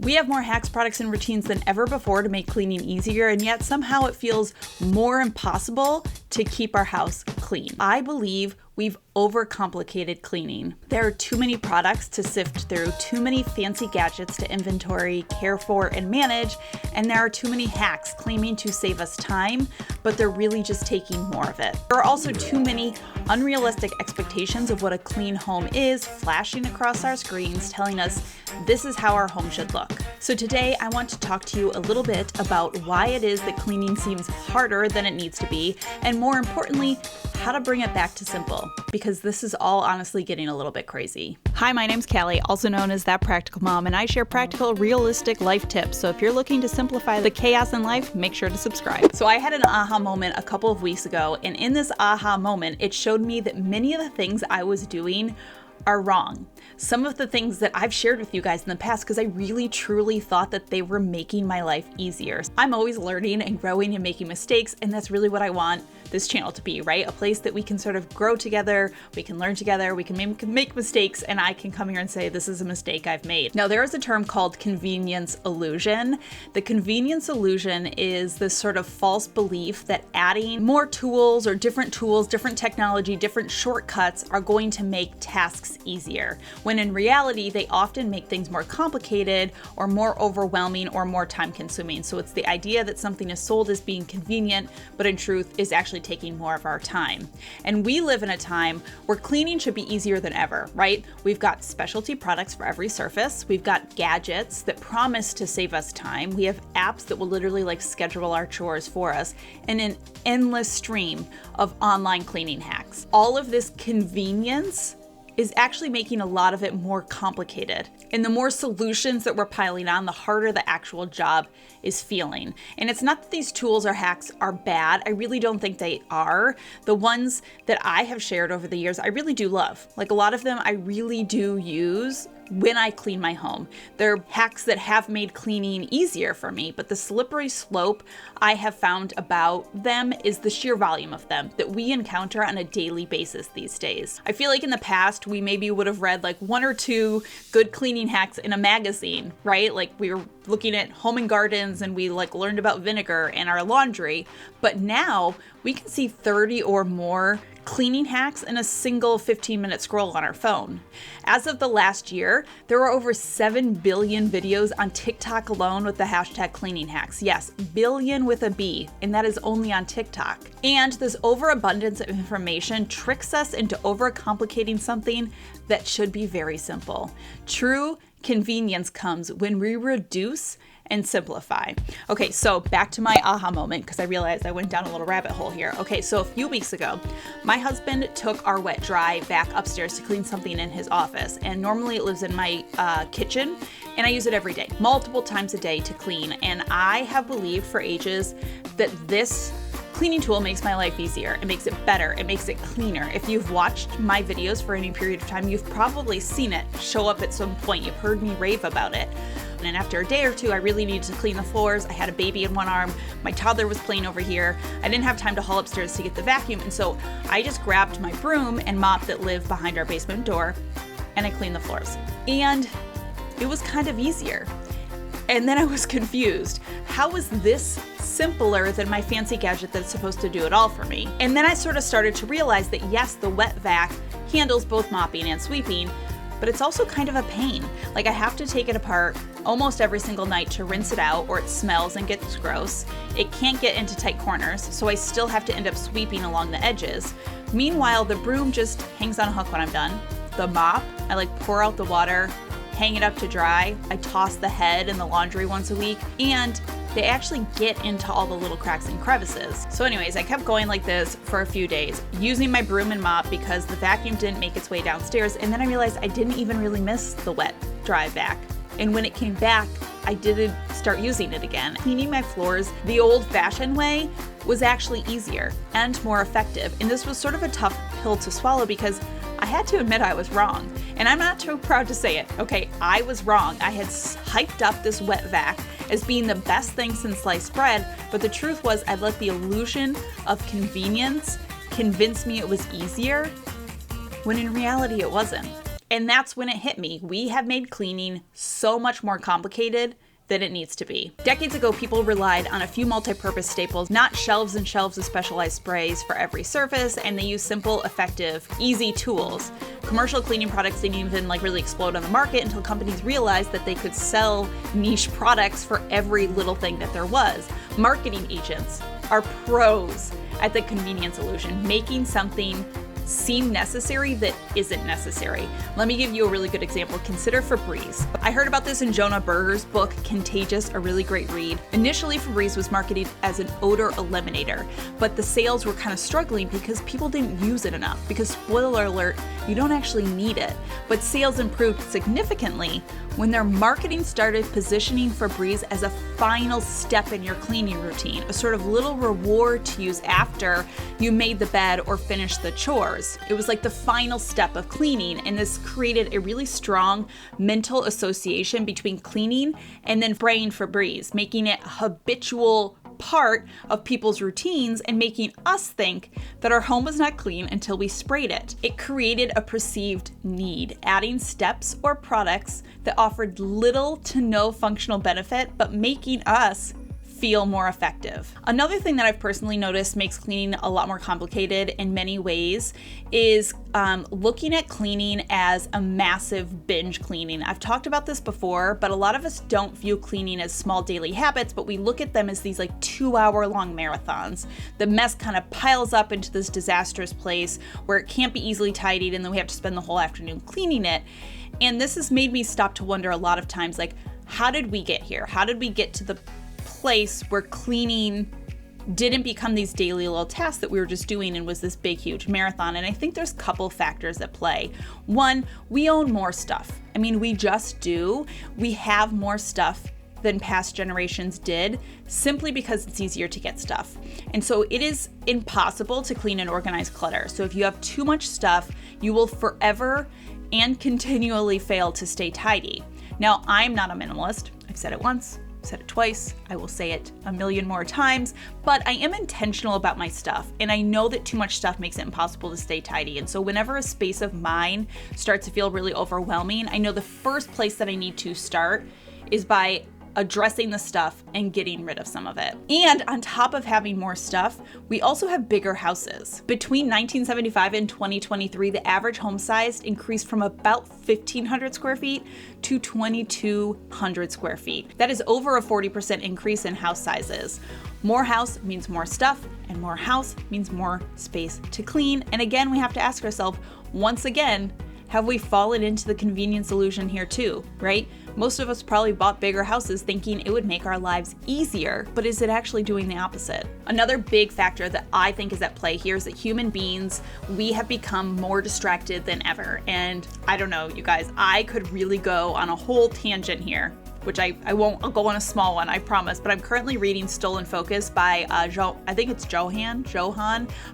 We have more hacks, products, and routines than ever before to make cleaning easier, and yet somehow it feels more impossible to keep our house clean. I believe we've overcomplicated cleaning. There are too many products to sift through, too many fancy gadgets to inventory, care for, and manage, and there are too many hacks claiming to save us time, but they're really just taking more of it. There are also too many unrealistic expectations of what a clean home is, flashing across our screens, telling us this is how our home should look. So today I want to talk to you a little bit about why it is that cleaning seems harder than it needs to be, and more importantly, how to bring it back to simple, because this is all honestly getting a little bit crazy. Hi, my name's Kallie, also known as That Practical Mom, and I share practical, realistic life tips. So if you're looking to simplify the chaos in life, make sure to subscribe. So I had an aha moment a couple of weeks ago, and in this aha moment, it showed me that many of the things I was doing are wrong. Some of the things that I've shared with you guys in the past because I really truly thought that they were making my life easier. I'm always learning and growing and making mistakes, and that's really what I want this channel to be, right? A place that we can sort of grow together, we can learn together, we can make mistakes, and I can come here and say, this is a mistake I've made. Now, there is a term called convenience illusion. The convenience illusion is this sort of false belief that adding more tools, different technology, different shortcuts are going to make tasks easier, when in reality, they often make things more complicated or more overwhelming or more time consuming. So it's the idea that something is sold as being convenient, but in truth is actually taking more of our time. And we live in a time where cleaning should be easier than ever, right? We've got specialty products for every surface. We've got gadgets that promise to save us time. We have apps that will literally schedule our chores for us, and an endless stream of online cleaning hacks. All of this convenience is actually making a lot of it more complicated. And the more solutions that we're piling on, the harder the actual job is feeling. And it's not that these tools or hacks are bad. I really don't think they are. The ones that I have shared over the years, I really do love. A lot of them I really do use when I clean my home. They're hacks that have made cleaning easier for me, but the slippery slope I have found about them is the sheer volume of them that we encounter on a daily basis these days. I feel like in the past, we maybe would have read one or two good cleaning hacks in a magazine, right? We were looking at home and gardens and we learned about vinegar and our laundry, but now we can see 30 or more cleaning hacks in a single 15-minute scroll on our phone. As of the last year, there are over 7 billion videos on TikTok alone with the hashtag cleaning hacks. Yes, billion with a B, and that is only on TikTok. And this overabundance of information tricks us into overcomplicating something that should be very simple. True convenience comes when we reduce and simplify. Okay, so back to my aha moment, because I realized I went down a little rabbit hole here. Okay, so a few weeks ago, my husband took our wet dry back upstairs to clean something in his office, and normally it lives in my kitchen, and I use it every day, multiple times a day to clean, and I have believed for ages that this cleaning tool makes my life easier. It makes it better. It makes it cleaner. If you've watched my videos for any period of time, you've probably seen it show up at some point. You've heard me rave about it. And after a day or two, I really needed to clean the floors. I had a baby in one arm. My toddler was playing over here. I didn't have time to haul upstairs to get the vacuum. And so I just grabbed my broom and mop that live behind our basement door, and I cleaned the floors. And it was kind of easier. And then I was confused. How is this simpler than my fancy gadget that's supposed to do it all for me? And then I sort of started to realize that yes, the wet vac handles both mopping and sweeping, but it's also kind of a pain. I have to take it apart almost every single night to rinse it out, or it smells and gets gross. It can't get into tight corners, so I still have to end up sweeping along the edges. Meanwhile, the broom just hangs on a hook when I'm done. The mop, I pour out the water, hang it up to dry. I toss the head in the laundry once a week, and they actually get into all the little cracks and crevices. So anyways, I kept going like this for a few days, using my broom and mop because the vacuum didn't make its way downstairs, and then I realized I didn't even really miss the wet, dry vac. And when it came back, I didn't start using it again. Cleaning my floors the old-fashioned way was actually easier and more effective. And this was sort of a tough pill to swallow because I had to admit I was wrong. And I'm not too proud to say it. Okay, I was wrong. I had hyped up this wet vac as being the best thing since sliced bread, but the truth was I'd let the illusion of convenience convince me it was easier, when in reality it wasn't. And that's when it hit me. We have made cleaning so much more complicated than it needs to be. Decades ago, people relied on a few multi-purpose staples, not shelves and shelves of specialized sprays for every surface, and they used simple, effective, easy tools. Commercial cleaning products didn't even really explode on the market until companies realized that they could sell niche products for every little thing that there was. Marketing agents are pros at the convenience illusion, making something seem necessary that isn't necessary. Let me give you a really good example. Consider Febreze. I heard about this in Jonah Berger's book, Contagious, a really great read. Initially, Febreze was marketed as an odor eliminator, but the sales were kind of struggling because people didn't use it enough. Because spoiler alert, you don't actually need it. But sales improved significantly when their marketing started positioning Febreze as a final step in your cleaning routine, a sort of little reward to use after you made the bed or finished the chores. It was like the final step of cleaning, and this created a really strong mental association between cleaning and then spraying Febreze, making it a habitual part of people's routines and making us think that our home was not clean until we sprayed it. It created a perceived need, adding steps or products that offered little to no functional benefit, but making us feel more effective. Another thing that I've personally noticed makes cleaning a lot more complicated in many ways is looking at cleaning as a massive binge cleaning. I've talked about this before, but a lot of us don't view cleaning as small daily habits, but we look at them as these 2-hour-long marathons. The mess kind of piles up into this disastrous place where it can't be easily tidied, and then we have to spend the whole afternoon cleaning it. And this has made me stop to wonder a lot of times, how did we get here? How did we get to the place where cleaning didn't become these daily little tasks that we were just doing and was this big, huge marathon? And I think there's a couple factors at play. One, we own more stuff. I mean, we just do. We have more stuff than past generations did, simply because it's easier to get stuff. And so it is impossible to clean and organize clutter. So if you have too much stuff, you will forever and continually fail to stay tidy. Now, I'm not a minimalist. I've said it once, said it twice, I will say it a million more times, but I am intentional about my stuff, and I know that too much stuff makes it impossible to stay tidy. And so whenever a space of mine starts to feel really overwhelming, I know the first place that I need to start is by addressing the stuff and getting rid of some of it. And on top of having more stuff, we also have bigger houses. Between 1975 and 2023, the average home size increased from about 1,500 square feet to 2,200 square feet. That is over a 40% increase in house sizes. More house means more stuff, and more house means more space to clean. And again, we have to ask ourselves, once again, have we fallen into the convenience illusion here too, right? Most of us probably bought bigger houses thinking it would make our lives easier, but is it actually doing the opposite? Another big factor that I think is at play here is that human beings, we have become more distracted than ever. And I don't know, you guys, I could really go on a whole tangent here, which I won't. I'll go on a small one, I promise. But I'm currently reading Stolen Focus by I think it's Johan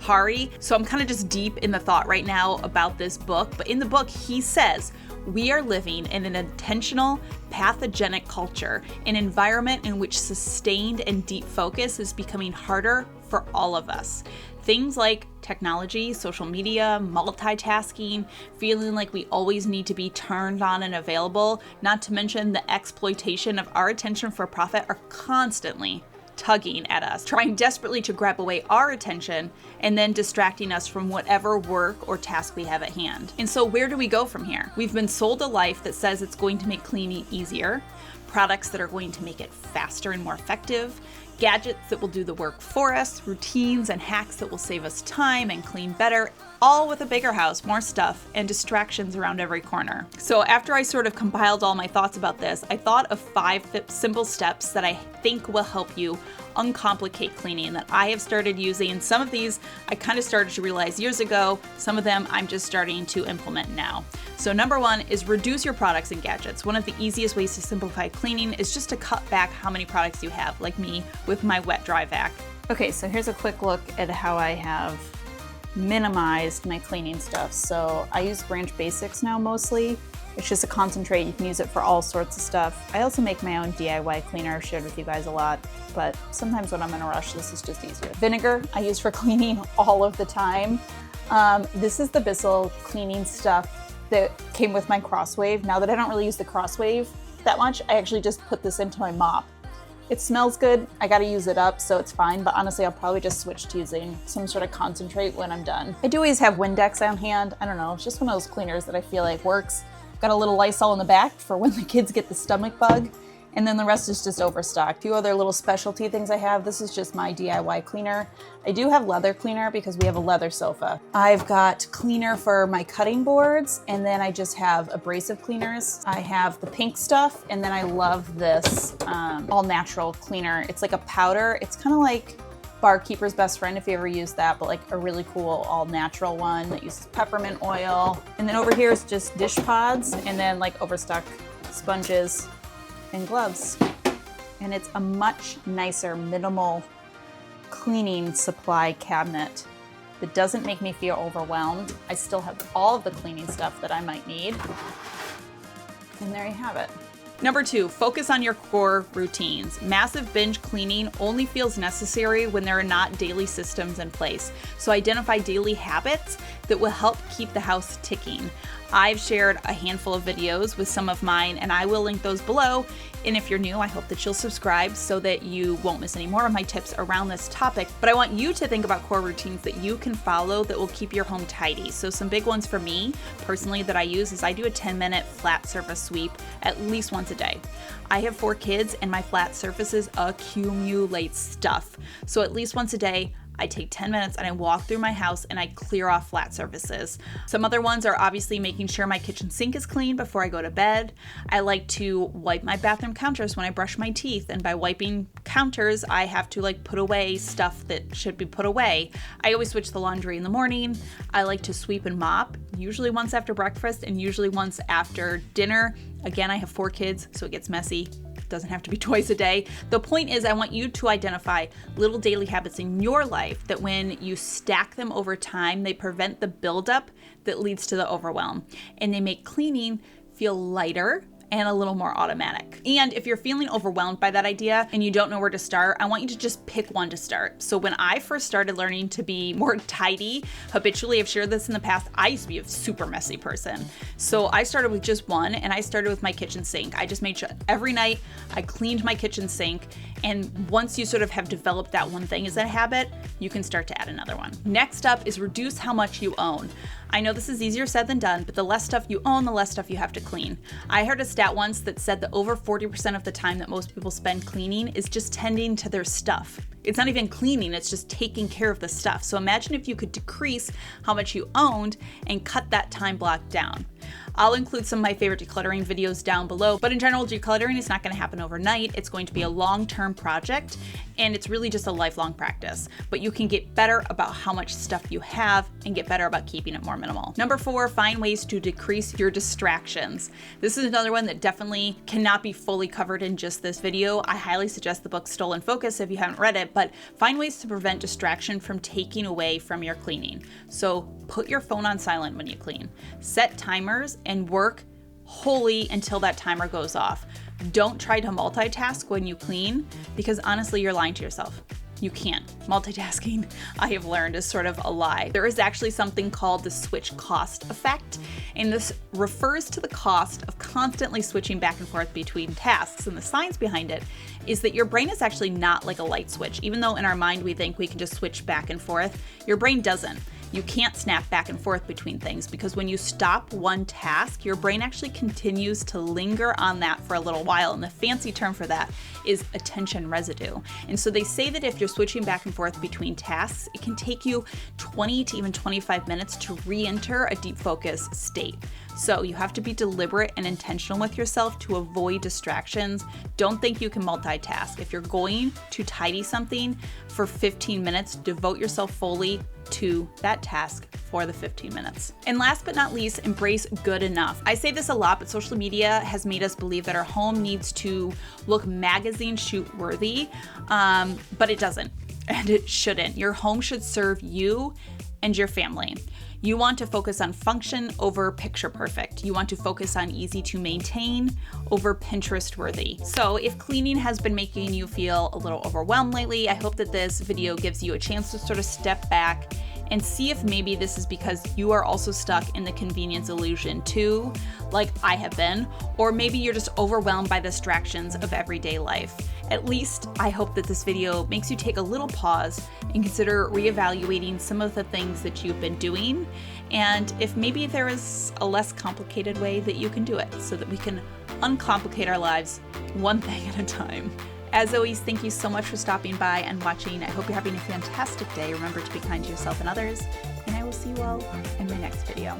Hari. So I'm kind of just deep in the thought right now about this book. But in the book, he says, we are living in an intentional, pathogenic culture, an environment in which sustained and deep focus is becoming harder for all of us. Things like technology, social media, multitasking, feeling like we always need to be turned on and available, not to mention the exploitation of our attention for profit, are constantly tugging at us, trying desperately to grab away our attention and then distracting us from whatever work or task we have at hand. And so where do we go from here? We've been sold a life that says it's going to make cleaning easier, products that are going to make it faster and more effective, gadgets that will do the work for us, routines and hacks that will save us time and clean better, all with a bigger house, more stuff, and distractions around every corner. So after I sort of compiled all my thoughts about this, I thought of 5 simple steps that I think will help you uncomplicate cleaning that I have started using. And some of these I kind of started to realize years ago. Some of them I'm just starting to implement now. So number 1 is reduce your products and gadgets. One of the easiest ways to simplify cleaning is just to cut back how many products you have, like me with my wet dry vac. Okay, so here's a quick look at how I have minimized my cleaning stuff. So I use Branch Basics now mostly. It's just a concentrate. You can use it for all sorts of stuff. I also make my own DIY cleaner. I've shared with you guys a lot, but sometimes when I'm in a rush, this is just easier. Vinegar I use for cleaning all of the time. This is the Bissell cleaning stuff that came with my Crosswave. Now that I don't really use the Crosswave that much, I actually just put this into my mop. It smells good. I gotta use it up, so it's fine, but honestly, I'll probably just switch to using some sort of concentrate when I'm done. I do always have Windex on hand. I don't know, it's just one of those cleaners that I feel like works. Got a little Lysol in the back for when the kids get the stomach bug, and then the rest is just overstocked. A few other little specialty things I have. This is just my DIY cleaner. I do have leather cleaner because we have a leather sofa. I've got cleaner for my cutting boards, and then I just have abrasive cleaners. I have the pink stuff, and then I love this all natural cleaner. It's like a powder. It's kind of like Barkeeper's Best Friend, if you ever use that, but like a really cool all natural one that uses peppermint oil. And then over here is just dish pods, and then like overstock sponges and gloves. And it's a much nicer, minimal cleaning supply cabinet that doesn't make me feel overwhelmed. I still have all of the cleaning stuff that I might need. And there you have it. Number 2, focus on your core routines. Massive binge cleaning only feels necessary when there are not daily systems in place. So identify daily habits that will help keep the house ticking. I've shared a handful of videos with some of mine, and I will link those below. And if you're new, I hope that you'll subscribe so that you won't miss any more of my tips around this topic. But I want you to think about core routines that you can follow that will keep your home tidy. So some big ones for me personally that I use is I do a 10-minute flat surface sweep at least once a day. I have 4 kids and my flat surfaces accumulate stuff. So at least once a day, I take 10 minutes and I walk through my house and I clear off flat surfaces. Some other ones are obviously making sure my kitchen sink is clean before I go to bed. I like to wipe my bathroom counters when I brush my teeth, and by wiping counters, I have to like put away stuff that should be put away. I always switch the laundry in the morning. I like to sweep and mop, usually once after breakfast and usually once after dinner. Again, I have 4 kids, so it gets messy. Doesn't have to be twice a day. The point is, I want you to identify little daily habits in your life that when you stack them over time, they prevent the buildup that leads to the overwhelm, and they make cleaning feel lighter and a little more automatic. And if you're feeling overwhelmed by that idea and you don't know where to start, I want you to just pick one to start. So when I first started learning to be more tidy habitually, I've shared this in the past, I used to be a super messy person. So I started with just one, and I started with my kitchen sink. I just made sure every night I cleaned my kitchen sink. And once you sort of have developed that one thing as a habit, you can start to add another one. Next up is reduce how much you own. I know this is easier said than done, but the less stuff you own, the less stuff you have to clean. I heard a stat once that said that over 40% of the time that most people spend cleaning is just tending to their stuff. It's not even cleaning, it's just taking care of the stuff. So imagine if you could decrease how much you owned and cut that time block down. I'll include some of my favorite decluttering videos down below, but in general, decluttering is not going to happen overnight. It's going to be a long-term project, and it's really just a lifelong practice. But you can get better about how much stuff you have and get better about keeping it more minimal. Number 4, find ways to decrease your distractions. This is another one that definitely cannot be fully covered in just this video. I highly suggest the book Stolen Focus if you haven't read it, but find ways to prevent distraction from taking away from your cleaning. So put your phone on silent when you clean. Set timers and work wholly until that timer goes off. Don't try to multitask when you clean, because honestly, you're lying to yourself. You can't. Multitasking, I have learned, is sort of a lie. There is actually something called the switch cost effect, and this refers to the cost of constantly switching back and forth between tasks. And the science behind it is that your brain is actually not like a light switch. Even though in our mind we think we can just switch back and forth, your brain doesn't. You can't snap back and forth between things, because when you stop one task, your brain actually continues to linger on that for a little while. And the fancy term for that is attention residue. And so they say that if you're switching back and forth between tasks, it can take you 20 to even 25 minutes to re-enter a deep focus state. So you have to be deliberate and intentional with yourself to avoid distractions. Don't think you can multitask. If you're going to tidy something for 15 minutes, devote yourself fully to that task for the 15 minutes. And last but not least, embrace good enough. I say this a lot, but social media has made us believe that our home needs to look magazine shoot worthy, but it doesn't, and it shouldn't. Your home should serve you and your family. You want to focus on function over picture perfect. You want to focus on easy to maintain over Pinterest worthy. So if cleaning has been making you feel a little overwhelmed lately, I hope that this video gives you a chance to sort of step back and see if maybe this is because you are also stuck in the convenience illusion too, like I have been, or maybe you're just overwhelmed by the distractions of everyday life. At least I hope that this video makes you take a little pause and consider reevaluating some of the things that you've been doing, and if maybe there is a less complicated way that you can do it so that we can uncomplicate our lives one thing at a time. As always, thank you so much for stopping by and watching. I hope you're having a fantastic day. Remember to be kind to yourself and others, and I will see you all in my next video.